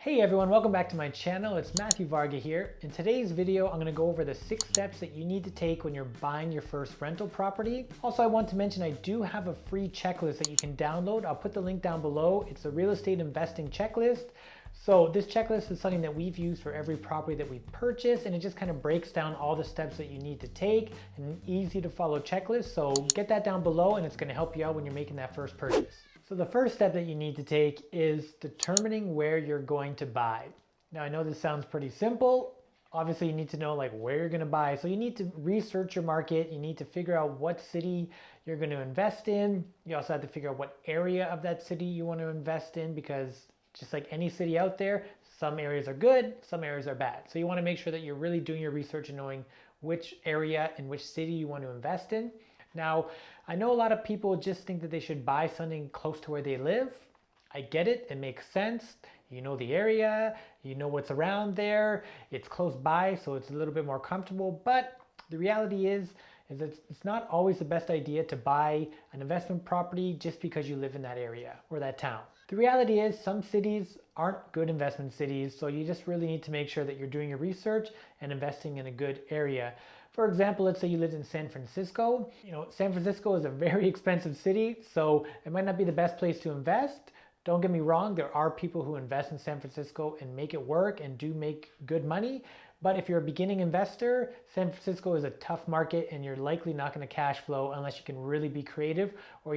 Hey everyone, welcome back to my channel. It's Varga here. In today's video, I'm going to go over the 6 steps that you need to take when you're buying your first rental property. Also, I want to mention I do have a free checklist that you can download. I'll put the link down below. It's a real estate investing checklist. So this checklist is something that we've used for every property that we've purchased, and it just kind of breaks down all the steps that you need to take, an easy to follow checklist. So get that down below and it's going to help you out when you're making that first purchase. So the first step that you need to take is determining where you're going to buy. Now I know this sounds pretty simple. Obviously you need to know where you're going to buy. So you need to research your market. You need to figure out what city you're going to invest in. You also have to figure out what area of that city you want to invest in, because just like any city out there, some areas are good, some areas are bad. So you want to make sure that you're really doing your research and knowing which area and which city you want to invest in. Now, I know a lot of people just think that they should buy something close to where they live. I get it, it makes sense. You know the area, you know what's around there, it's close by, so it's a little bit more comfortable. But the reality is that it's not always the best idea to buy an investment property just because you live in that area or that town. The reality is some cities aren't good investment cities, so you just really need to make sure that you're doing your research and investing in a good area. For example, let's say you lived in San Francisco. San Francisco is a very expensive city, so it might not be the best place to invest. Don't get me wrong, there are people who invest in San Francisco and make it work and do make good money. But if you're a beginning investor, San Francisco is a tough market and you're likely not going to cash flow unless you can really be creative, or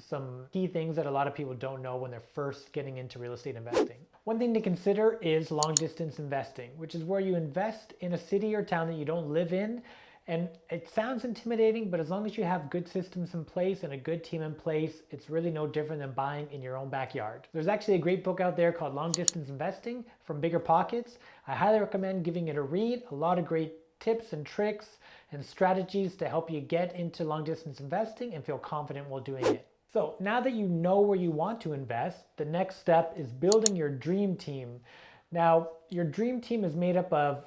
some key things that a lot of people don't know when they're first getting into real estate investing. One thing to consider is long distance investing, which is where you invest in a city or town that you don't live in. And it sounds intimidating, but as long as you have good systems in place and a good team in place, it's really no different than buying in your own backyard. There's actually a great book out there called Long Distance Investing from Bigger Pockets. I highly recommend giving it a read. A lot of great tips and tricks and strategies to help you get into long distance investing and feel confident while doing it. So now that you know where you want to invest, the next step is building your dream team. Now, your dream team is made up of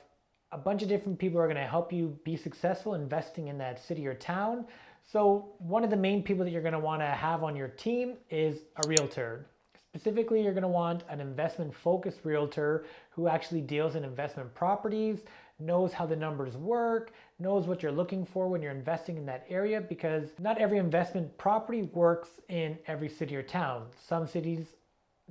a bunch of different people who are going to help you be successful investing in that city or town. So one of the main people that you're going to want to have on your team is a realtor. Specifically, you're going to want an investment focused realtor who actually deals in investment properties, knows how the numbers work, knows what you're looking for when you're investing in that area, because not every investment property works in every city or town. Some cities,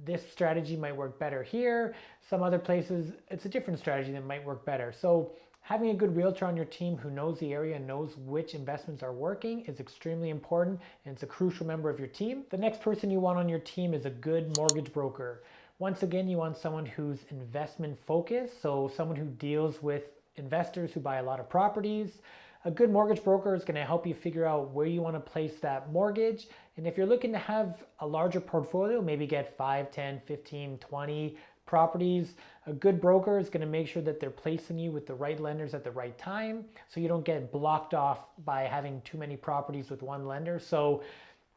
this strategy might work better here. Some other places, it's a different strategy that might work better. So having a good realtor on your team who knows the area and knows which investments are working is extremely important, and it's a crucial member of your team. The next person you want on your team is a good mortgage broker. Once again, you want someone who's investment focused, so someone who deals with investors who buy a lot of properties. A good mortgage broker is going to help you figure out where you want to place that mortgage. And if you're looking to have a larger portfolio, maybe get 5, 10, 15, 20 properties, a good broker is going to make sure that they're placing you with the right lenders at the right time, so you don't get blocked off by having too many properties with one lender. So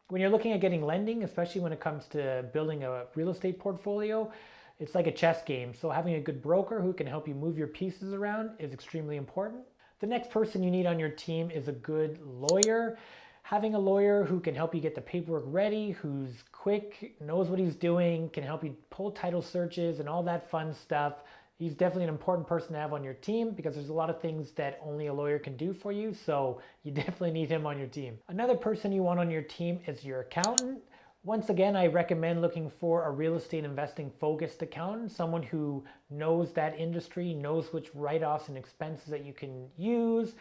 when you're looking at getting lending, especially when it comes to building a real estate portfolio, it's like a chess game. So having a good broker who can help you move your pieces around is extremely important. The next person you need on your team is a good lawyer. Having a lawyer who can help you get the paperwork ready, who's quick, knows what he's doing, can help you pull title searches and all that fun stuff. He's definitely an important person to have on your team, because there's a lot of things that only a lawyer can do for you. So you definitely need him on your team. Another person you want on your team is your accountant. Once again, I recommend looking for a real estate investing focused accountant, someone who knows that industry, knows which write-offs and expenses that you can use,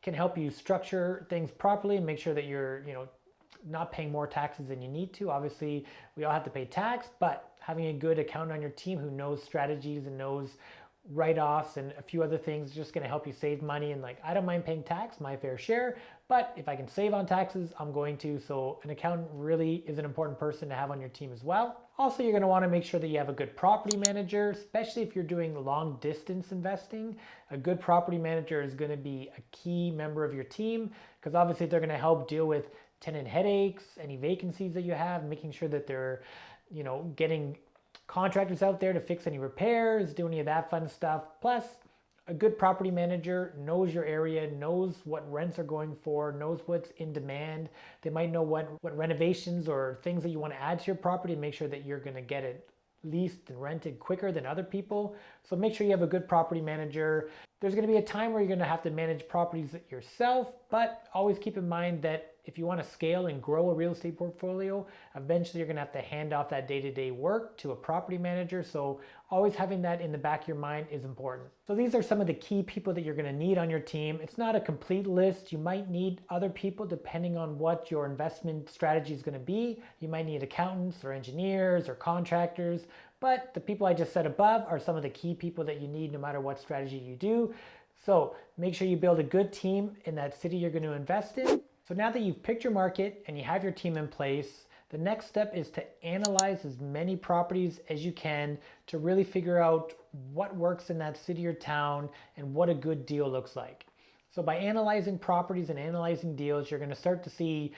can help you structure things properly and make sure that you're, not paying more taxes than you need to. Obviously, we all have to pay tax, but having a good accountant on your team who knows strategies and knows write-offs and a few other things is just going to help you save money. And I don't mind paying tax, my fair share, but if I can save on taxes, I'm going to. So an accountant really is an important person to have on your team as well. Also, you're going to want to make sure that you have a good property manager, especially if you're doing long distance investing. A good property manager is going to be a key member of your team, because obviously they're going to help deal with tenant headaches, any vacancies that you have, making sure that they're, getting contractors out there to fix any repairs, do any of that fun stuff. Plus, a good property manager knows your area, knows what rents are going for, knows what's in demand. They might know what renovations or things that you want to add to your property and make sure that you're going to get it leased and rented quicker than other people. So make sure you have a good property manager. There's going to be a time where you're going to have to manage properties yourself, but always keep in mind that if you want to scale and grow a real estate portfolio, eventually you're going to have to hand off that day-to-day work to a property manager. So always having that in the back of your mind is important. So these are some of the key people that you're going to need on your team. It's not a complete list. You might need other people depending on what your investment strategy is going to be. You might need accountants or engineers or contractors, but the people I just said above are some of the key people that you need no matter what strategy you do. So make sure you build a good team in that city you're going to invest in. So now that you've picked your market and you have your team in place, the next step is to analyze as many properties as you can to really figure out what works in that city or town and what a good deal looks like. So by analyzing properties and analyzing deals, you're going to start to see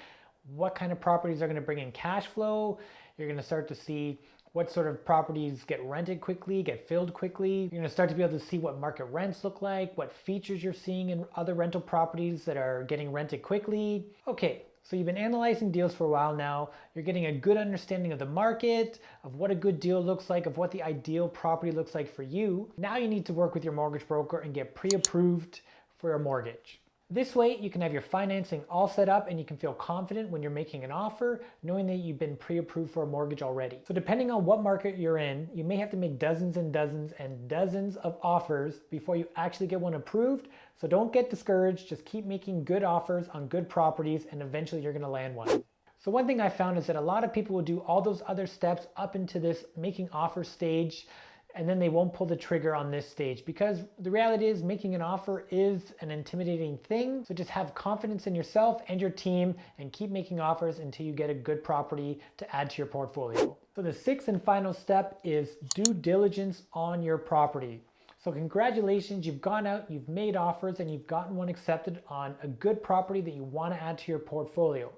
what kind of properties are going to bring in cash flow. You're going to start to see what sort of properties get rented quickly, get filled quickly. You're going to start to be able to see what market rents look like, what features you're seeing in other rental properties that are getting rented quickly. Okay, so you've been analyzing deals for a while now. You're getting a good understanding of the market, of what a good deal looks like, of what the ideal property looks like for you. Now you need to work with your mortgage broker and get pre-approved for a mortgage. This way you can have your financing all set up and you can feel confident when you're making an offer, knowing that you've been pre-approved for a mortgage already. So depending on what market you're in, you may have to make dozens and dozens and dozens of offers before you actually get one approved. So don't get discouraged, just keep making good offers on good properties and eventually you're gonna land one. So one thing I found is that a lot of people will do all those other steps up into this making offer stage, and then they won't pull the trigger on this stage, because the reality is making an offer is an intimidating thing. So just have confidence in yourself and your team and keep making offers until you get a good property to add to your portfolio. So the sixth and final step is due diligence on your property. So congratulations, you've gone out, you've made offers, and you've gotten one accepted on a good property that you want to add to your portfolio.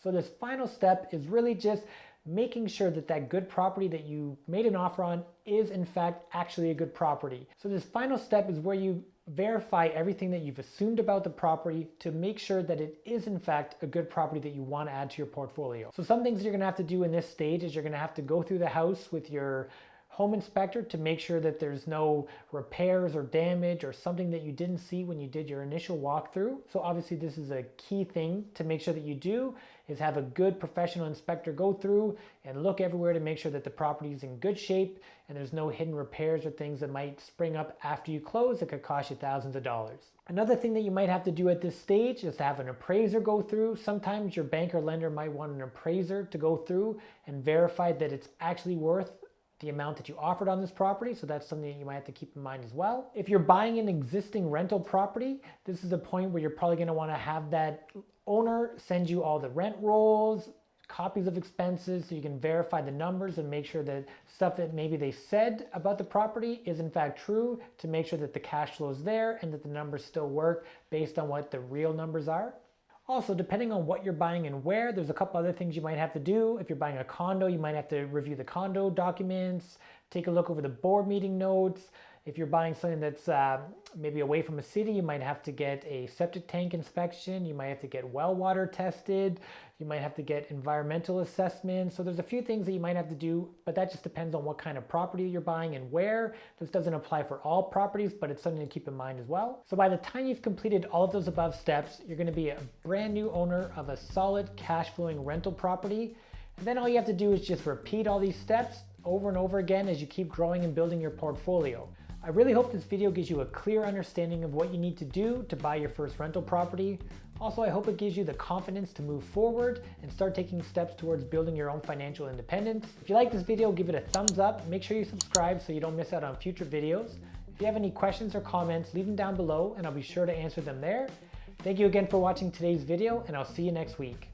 So this final step is really just making sure that that good property that you made an offer on is in fact actually a good property. So this final step is where you verify everything that you've assumed about the property to make sure that it is in fact a good property that you want to add to your portfolio. So some things you're going to have to do in this stage is you're going to have to go through the house with your home inspector to make sure that there's no repairs or damage or something that you didn't see when you did your initial walkthrough. So obviously this is a key thing to make sure that you do, is have a good professional inspector go through and look everywhere to make sure that the property is in good shape and there's no hidden repairs or things that might spring up after you close that could cost you thousands of dollars. Another thing that you might have to do at this stage is to have an appraiser go through. Sometimes your bank or lender might want an appraiser to go through and verify that it's actually worth the amount that you offered on this property. So that's something that you might have to keep in mind as well. If you're buying an existing rental property, this is the point where you're probably going to want to have that owner send you all the rent rolls, copies of expenses, so you can verify the numbers and make sure that stuff that maybe they said about the property is in fact true, to make sure that the cash flow is there and that the numbers still work based on what the real numbers are. Also, depending on what you're buying and where, there's a couple other things you might have to do. If you're buying a condo, you might have to review the condo documents, take a look over the board meeting notes. If you're buying something that's maybe away from a city, you might have to get a septic tank inspection. You might have to get well water tested. You might have to get environmental assessments. So there's a few things that you might have to do, but that just depends on what kind of property you're buying and where. This doesn't apply for all properties, but it's something to keep in mind as well. So by the time you've completed all of those above steps, you're going to be a brand new owner of a solid cash flowing rental property. And then all you have to do is just repeat all these steps over and over again as you keep growing and building your portfolio. I really hope this video gives you a clear understanding of what you need to do to buy your first rental property. Also, I hope it gives you the confidence to move forward and start taking steps towards building your own financial independence. If you like this video, give it a thumbs up. Make sure you subscribe so you don't miss out on future videos. If you have any questions or comments, leave them down below and I'll be sure to answer them there. Thank you again for watching today's video, and I'll see you next week.